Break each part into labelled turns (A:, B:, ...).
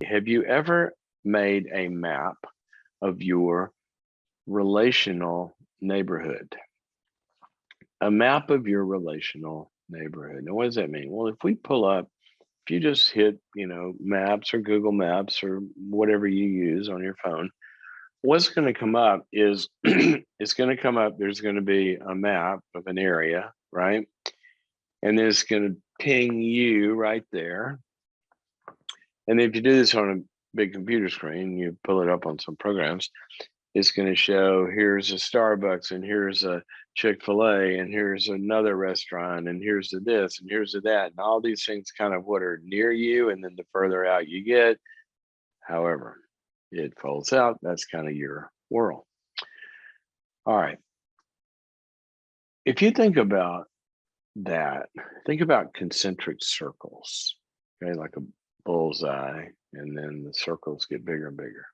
A: Have you ever made a map of your relational neighborhood? A map of your relational neighborhood. Now, what does that mean? Well, if we pull up, if you just hit, Maps or Google Maps or whatever you use on your phone, what's going to come up is it's going to come up. There's going to be a map of an area, right? And then it's going to ping you right there. And if you do this on a big computer screen, you pull it up on some programs, it's going to show here's a Starbucks and here's a Chick-fil-A and here's another restaurant and here's a this and here's a that. And all these things kind of what are near you. And then the further out you get, however it folds out, that's kind of your world. All right. If you think about that, think about concentric circles, okay, like a bullseye, and then the circles get bigger and bigger.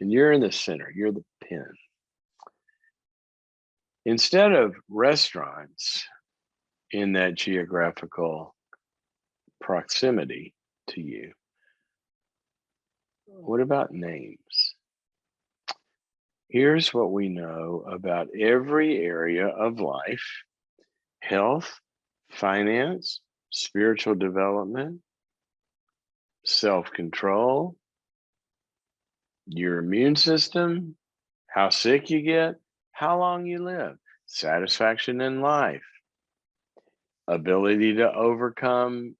A: And you're in the center, you're the pin. Instead of restaurants in that geographical proximity to you, what about names? Here's what we know about every area of life: health, finance, spiritual development, self-control, your immune system, how sick you get, how long you live, satisfaction in life, ability to overcome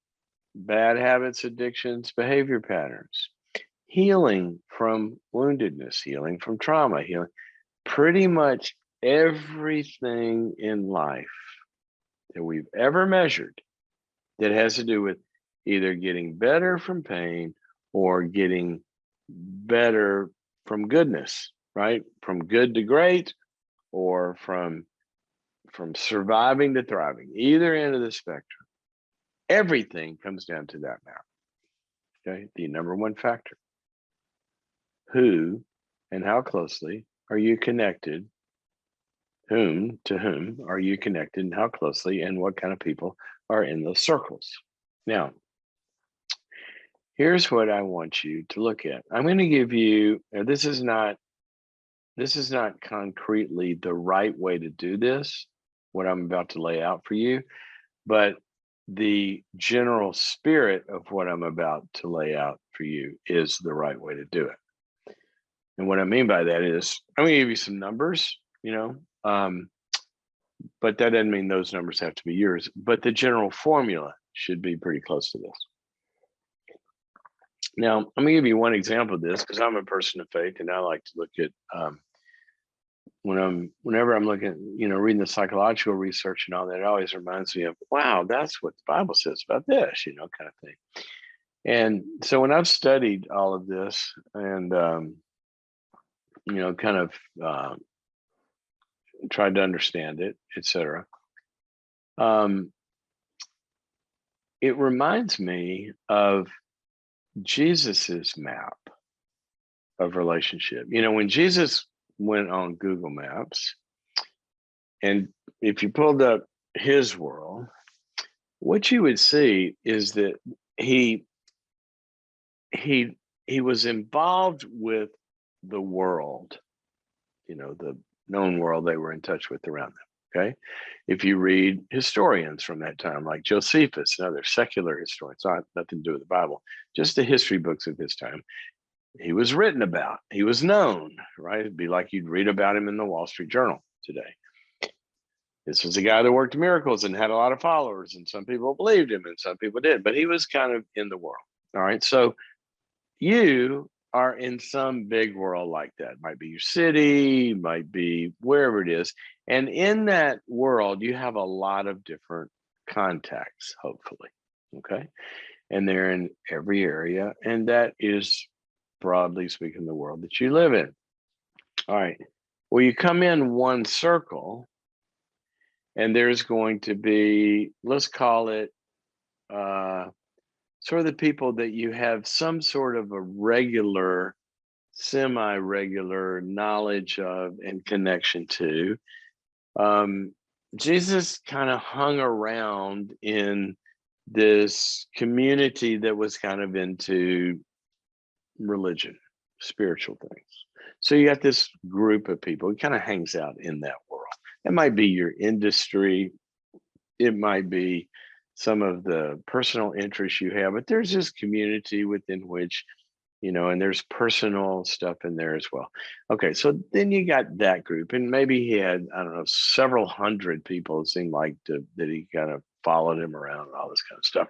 A: bad habits, addictions, behavior patterns, healing from woundedness, healing from trauma, healing, pretty much everything in life that we've ever measured that has to do with either getting better from pain or getting better from goodness, right? From good to great, or from surviving to thriving, either end of the spectrum. Everything comes down to that map. Okay, the number one factor: who and how closely are you connected? Whom to whom are you connected, and how closely, and what kind of people are in those circles? Now, here's what I want you to look at. I'm going to give you, this is not concretely the right way to do this, what I'm about to lay out for you, but the general spirit of what I'm about to lay out for you is the right way to do it. And what I mean by that is, I'm going to give you some numbers, but that doesn't mean those numbers have to be yours, but the general formula should be pretty close to this. Now, I'm going to give you one example of this because I'm a person of faith, and I like to look at whenever I'm looking, reading the psychological research and all that. It always reminds me of, wow, that's what the Bible says about this, kind of thing. And so when I've studied all of this and kind of tried to understand it, etc., it reminds me of Jesus's map of relationship. When Jesus went on Google Maps, and if you pulled up his world, what you would see is that he was involved with the world, the known world they were in touch with around them. Okay, if you read historians from that time, like Josephus and other secular historians, nothing to do with the Bible, just the history books of his time, he was written about, he was known, right? It'd be like you'd read about him in the Wall Street Journal today. This was a guy that worked miracles and had a lot of followers, and some people believed him and some people did, but he was kind of in the world. All right, so you are in some big world like that. Might be your city, might be wherever it is. And in that world, you have a lot of different contacts, hopefully. Okay. And they're in every area. And that is, broadly speaking, the world that you live in. All right. Well, you come in one circle, and there's going to be, let's call it, sort of the people that you have some sort of a regular, semi-regular knowledge of and connection to. Jesus kind of hung around in this community that was kind of into religion, spiritual things. So you got this group of people. It kind of hangs out in that world. It might be your industry. It might be some of the personal interests you have, but there's this community within which, and there's personal stuff in there as well. Okay, so then you got that group, and maybe he had, I don't know, several hundred people, it seemed like, that he kind of followed him around and all this kind of stuff.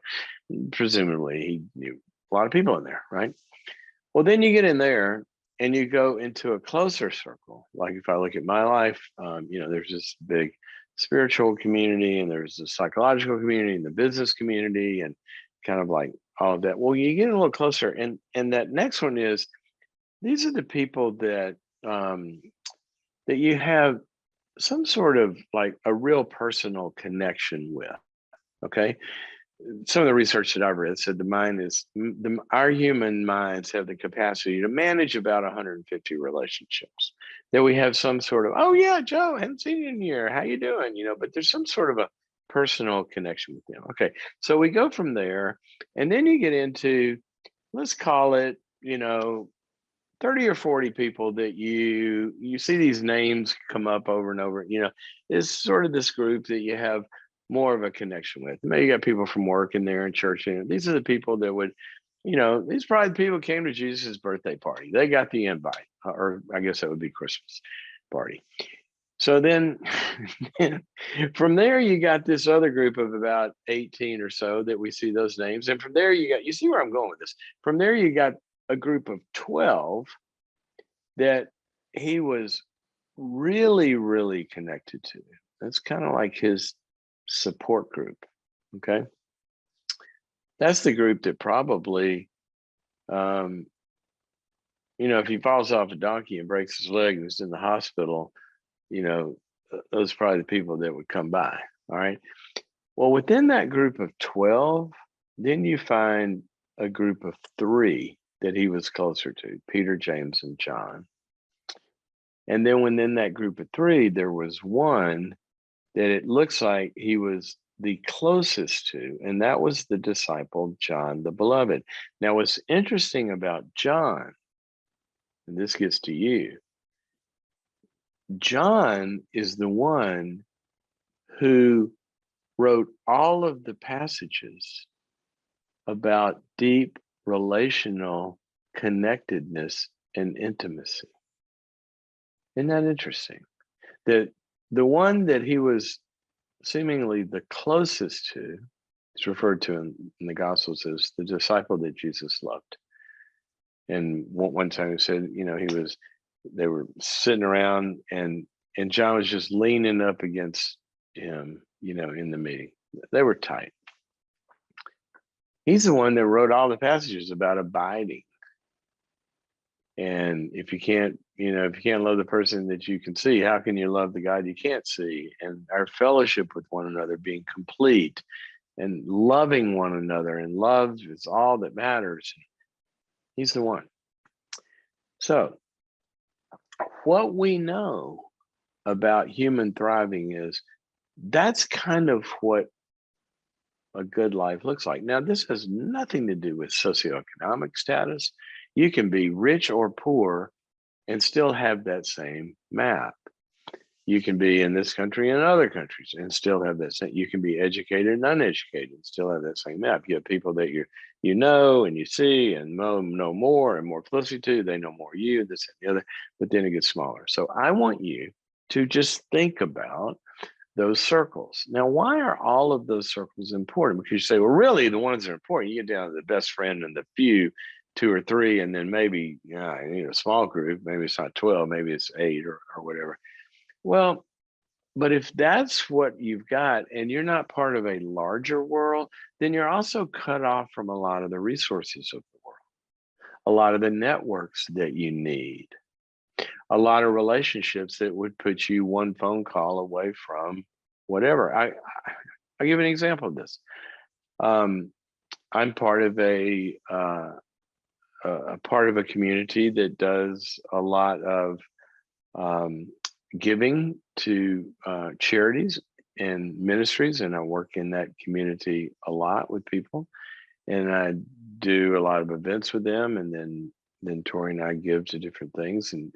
A: Presumably, he knew a lot of people in there, right? Well, then you get in there and you go into a closer circle. Like if I look at my life, there's this big spiritual community, and there's the psychological community and the business community, and kind of like all of that. Well, you get a little closer, and that next one is, these are the people that that you have some sort of like a real personal connection with. Okay, some of the research that I've read said our human minds have the capacity to manage about 150 relationships. That we have some sort of, oh yeah, Joe, haven't seen you in a year. How you doing? But there's some sort of a personal connection with them. Okay, so we go from there, and then you get into, let's call it, 30 or 40 people that you see these names come up over and over. It's sort of this group that you have more of a connection with. Maybe you got people from work in there and church. These are the people that would, these probably people came to Jesus' birthday party. They got the invite, or I guess that would be Christmas party. So then from there, you got this other group of about 18 or so that we see those names. And from there, you see where I'm going with this. From there, you got a group of 12 that he was really, really connected to. That's kind of like his support group. Okay, that's the group that probably, if he falls off a donkey and breaks his leg and is in the hospital, those are probably the people that would come by. All right, well, within that group of 12, then you find a group of 3 that he was closer to: Peter, James, and John. And then within that group of 3, there was one that it looks like he was the closest to, and that was the disciple John the Beloved. Now, what's interesting about John, and this gets to you, John is the one who wrote all of the passages about deep relational connectedness and intimacy. Isn't that interesting? That the one that he was seemingly the closest to is referred to in the Gospels as the disciple that Jesus loved. And one time he said, they were sitting around, and John was just leaning up against him, in the meeting. They were tight. He's the one that wrote all the passages about abiding. And if you can't love the person that you can see, how can you love the God you can't see? And our fellowship with one another being complete, and loving one another, and love is all that matters. He's the one. So what we know about human thriving is that's kind of what a good life looks like. Now, this has nothing to do with socioeconomic status. You can be rich or poor and still have that same map. You can be in this country and other countries and still have that same. You can be educated and uneducated and still have that same map. You have people that you know and you see and know more and more closely to. They know more you, this and the other, but then it gets smaller. So I want you to just think about those circles. Now, why are all of those circles important? Because you say, well, really, the ones that are important, you get down to the best friend and the few, 2 or 3, and then maybe a small group. Maybe it's not 12, maybe it's 8 or whatever. Well, but if that's what you've got and you're not part of a larger world, then you're also cut off from a lot of the resources of the world, a lot of the networks that you need, a lot of relationships that would put you one phone call away from whatever. I'll give an example of this. I'm part of a part of a community that does a lot of giving to charities and ministries, and I work in that community a lot with people, and I do a lot of events with them, and then then Tori and I give to different things, and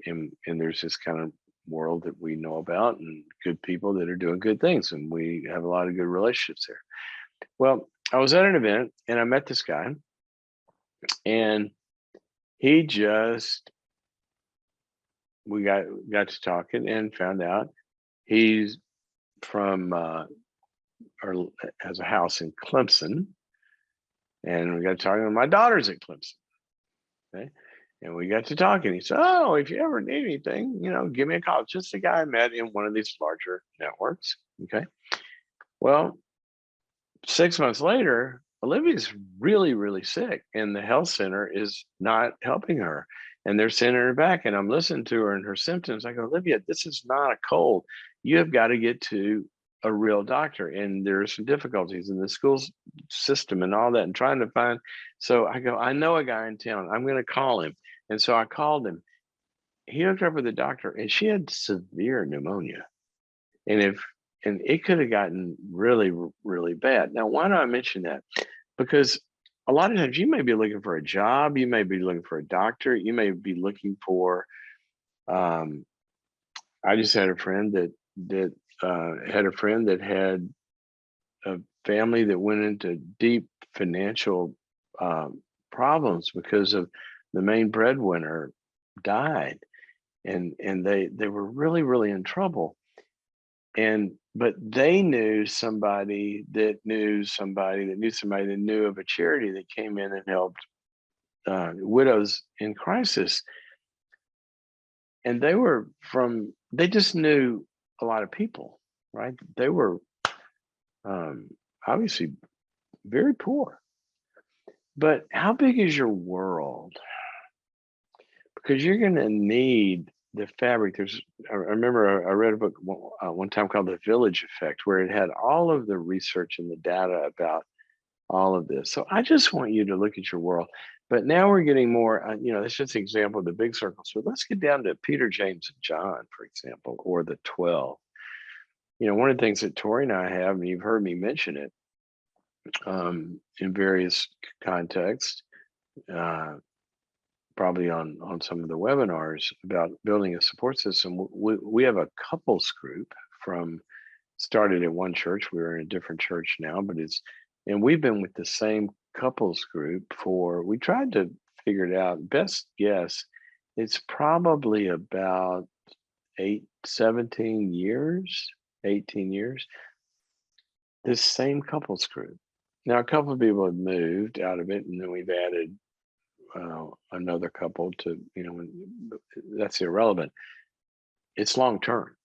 A: there's this kind of world that we know about, and good people that are doing good things, and we have a lot of good relationships there. Well, I was at an event and I met this guy, and he just we got to talking and found out he's from or has a house in Clemson, and we got to talking. My daughter's at Clemson, okay, and we got to talking. He said, "Oh, if you ever need anything, give me a call." Just a guy I met in one of these larger networks. Okay, well, 6 months later, Olivia's really, really sick, and the health center is not helping her. And they're sending her back. And I'm listening to her and her symptoms. I go, Olivia, this is not a cold. You have got to get to a real doctor. And there are some difficulties in the school system and all that, and trying to find. So I go, I know a guy in town. I'm going to call him. And so I called him. He hooked her up with the doctor, and she had severe pneumonia. And it could have gotten really, really bad. Now, why do I mention that? Because a lot of times you may be looking for a job, you may be looking for a doctor, you may be looking for. I just had a friend that had a family that went into deep financial problems because of the main breadwinner died, and they were really, really in trouble. But they knew somebody that knew somebody that knew somebody that knew of a charity that came in and helped widows in crisis. And they just knew a lot of people, right? They were obviously very poor. But how big is your world? Because you're going to need the fabric. I remember I read a book one time called The Village Effect, where it had all of the research and the data about all of this. So I just want you to look at your world. But now we're getting more, that's just an example of the big circle. So let's get down to Peter, James, and John, for example, or the 12. One of the things that Tori and I have, and you've heard me mention it in various contexts, probably on some of the webinars about building a support system. We have a couples group started at one church. We're in a different church now, and we've been with the same couples group we tried to figure it out. Best guess, it's probably about 18 years. This same couples group. Now, a couple of people have moved out of it, and then we've added another couple to, that's irrelevant. It's long term.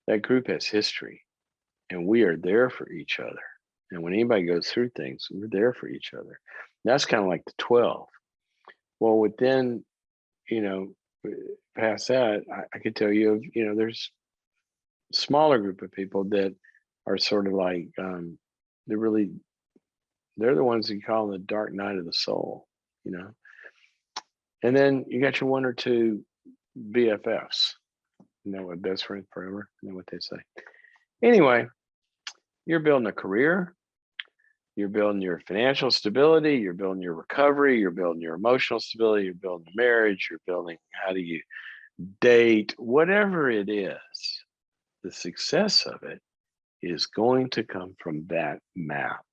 A: That group has history, and we are there for each other. And when anybody goes through things, we're there for each other. That's kind of like the 12. Well, within, past that, I could tell you, there's a smaller group of people that are sort of like, they're the ones you call the dark night of the soul, And then you got your one or two BFFs. What, best friends forever? What they say. Anyway, you're building a career. You're building your financial stability. You're building your recovery. You're building your emotional stability. You're building a marriage. You're building how do you date, whatever it is. The success of it is going to come from that map.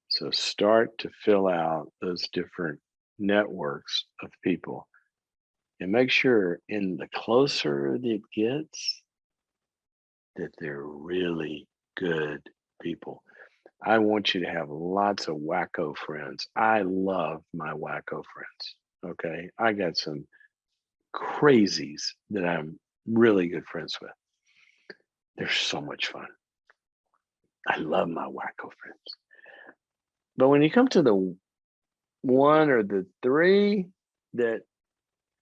A: So start to fill out those different networks of people, and make sure in the closer it gets that they're really good people. I want you to have lots of wacko friends. I love my wacko friends. Okay. I got some crazies that I'm really good friends with. They're so much fun. I love my wacko friends. But when you come to the one or the three that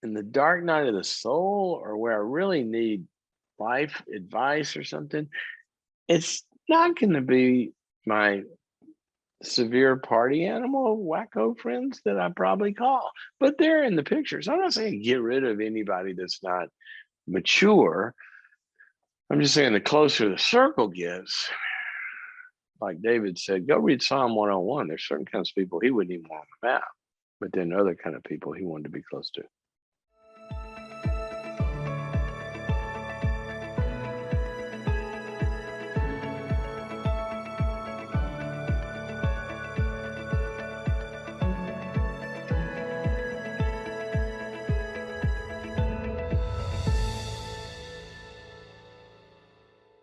A: in the dark night of the soul, or where I really need life advice or something, it's not going to be my severe party animal wacko friends that I probably call, but they're in the picture. So I'm not saying get rid of anybody that's not mature. I'm just saying the closer the circle gets, like David said, go read Psalm 101. There's certain kinds of people he wouldn't even want on the map. but then other kind of people he wanted to be close to.